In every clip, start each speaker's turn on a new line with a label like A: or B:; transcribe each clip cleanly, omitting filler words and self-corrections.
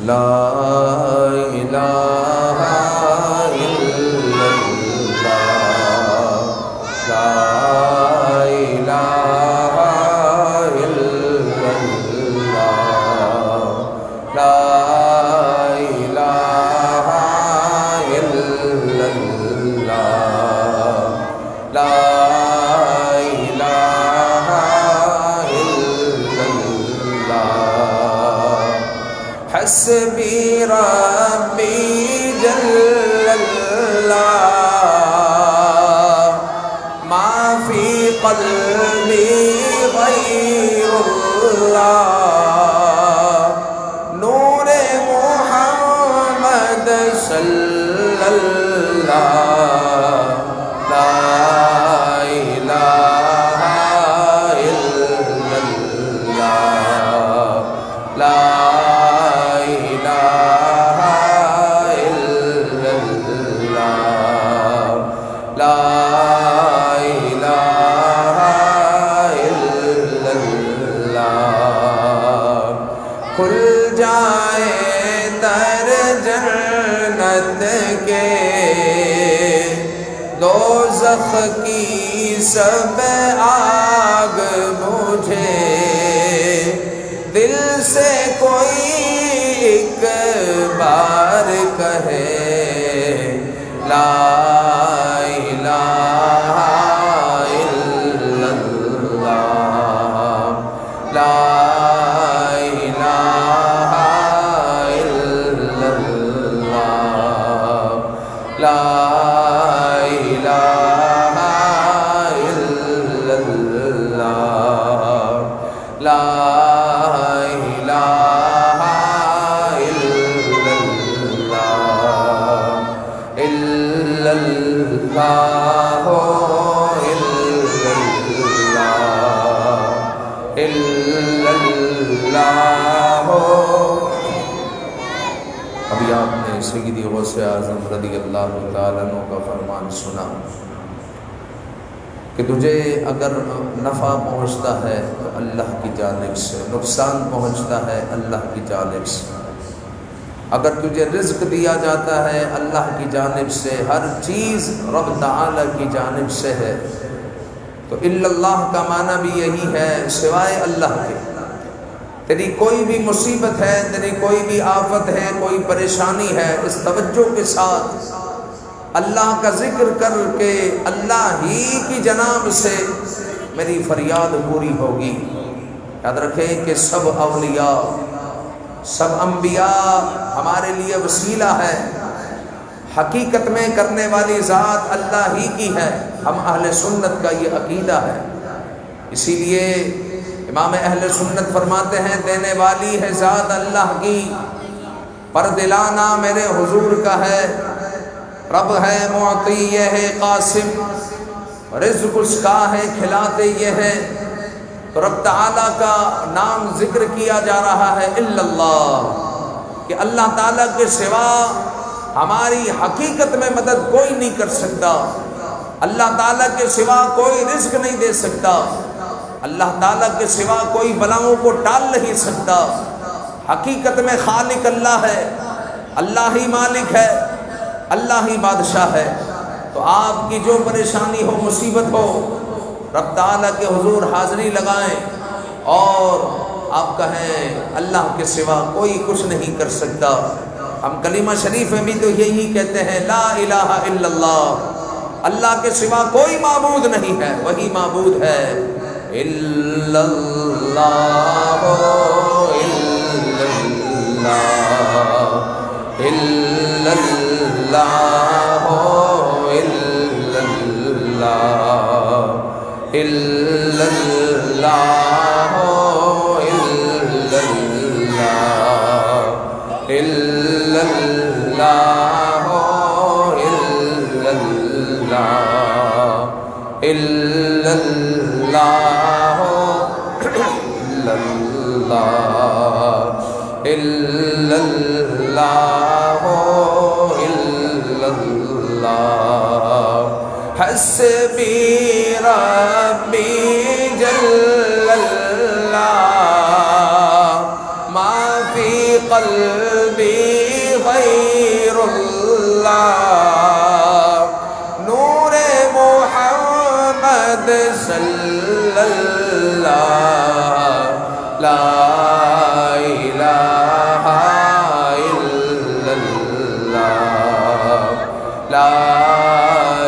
A: لا الہ الا اللہ، لا الہ الا اللہ، لا الہ الا اللہ، لا الہ الا اللہ، حسبی ربی جل اللہ، ما فی قلبی غیر اللہ، نور محمد صلی اللہ، لا الہ الا اللہ، لا الہ الا اللہ، لا الہ الا اللہ، کھل جائے در جنت کے، دوزخ کی سب آگ بجھے، دل سے کوئی ایک بار کہے لا الہ الا اللہ، لا الہ الا اللہ، لا الہ الا اللہ، لا الہ الا اللہ، الا اللہ، الا اللہ، الا اللہ۔ ابھی آپ نے سیدی غوث اعظم رضی اللہ تعالیٰ عنہ کا فرمان سنا کہ تجھے اگر نفع پہنچتا ہے تو اللہ کی جانب سے، نقصان پہنچتا ہے اللہ کی جانب سے، اگر تجھے رزق دیا جاتا ہے اللہ کی جانب سے، ہر چیز رب تعالیٰ کی جانب سے ہے، تو الا اللہ کا معنی بھی یہی ہے سوائے اللہ کے۔ تیری کوئی بھی مصیبت ہے، تیری کوئی بھی آفت ہے، کوئی پریشانی ہے، اس توجہ کے ساتھ اللہ کا ذکر کر کے اللہ ہی کی جناب سے میری فریاد پوری ہوگی۔ یاد رکھیں کہ سب اولیاء، سب انبیاء ہمارے لیے وسیلہ ہے، حقیقت میں کرنے والی ذات اللہ ہی کی ہے۔ ہم اہل سنت کا یہ عقیدہ ہے، اسی لیے امام اہل سنت فرماتے ہیں دینے والی ہے ذات اللہ کی، پر دلانا میرے حضور کا ہے، رب ہے معطی یہ ہے قاسم، رزق اس کا ہے کھلاتے یہ ہے۔ تو رب تعالیٰ کا نام ذکر کیا جا رہا ہے الا اللہ، کہ اللہ تعالیٰ کے سوا ہماری حقیقت میں مدد کوئی نہیں کر سکتا، اللہ تعالیٰ کے سوا کوئی رزق نہیں دے سکتا، اللہ تعالیٰ کے سوا کوئی بلاؤں کو ٹال نہیں سکتا۔ حقیقت میں خالق اللہ ہے، اللہ ہی مالک ہے، اللہ ہی بادشاہ ہے۔ تو آپ کی جو پریشانی ہو، مصیبت ہو، رب تعالیٰ کے حضور حاضری لگائیں اور آپ کہیں اللہ کے سوا کوئی کچھ نہیں کر سکتا۔ ہم کلمہ شریف میں بھی تو یہی کہتے ہیں لا الہ الا اللہ، اللہ کے سوا کوئی معبود نہیں ہے، وہی معبود ہے۔ الا اللہ، الا اللہ، الا اللہ، الا اللہ، الا اللہ، الا اللہ، الا اللہ، الا اللہ، الا اللہ، الا اللہ، الا اللہ، الا اللہ، حسبی ربی جل اللہ، ما فی قلبی غیر اللہ، نور محمد صلی اللہ، لا الہ الا اللہ، لا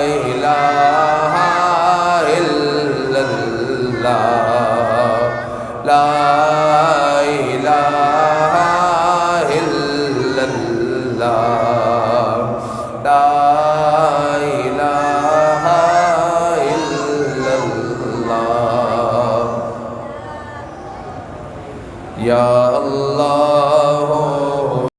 A: الہ الا اللہ، لا الہ الا اللہ، لا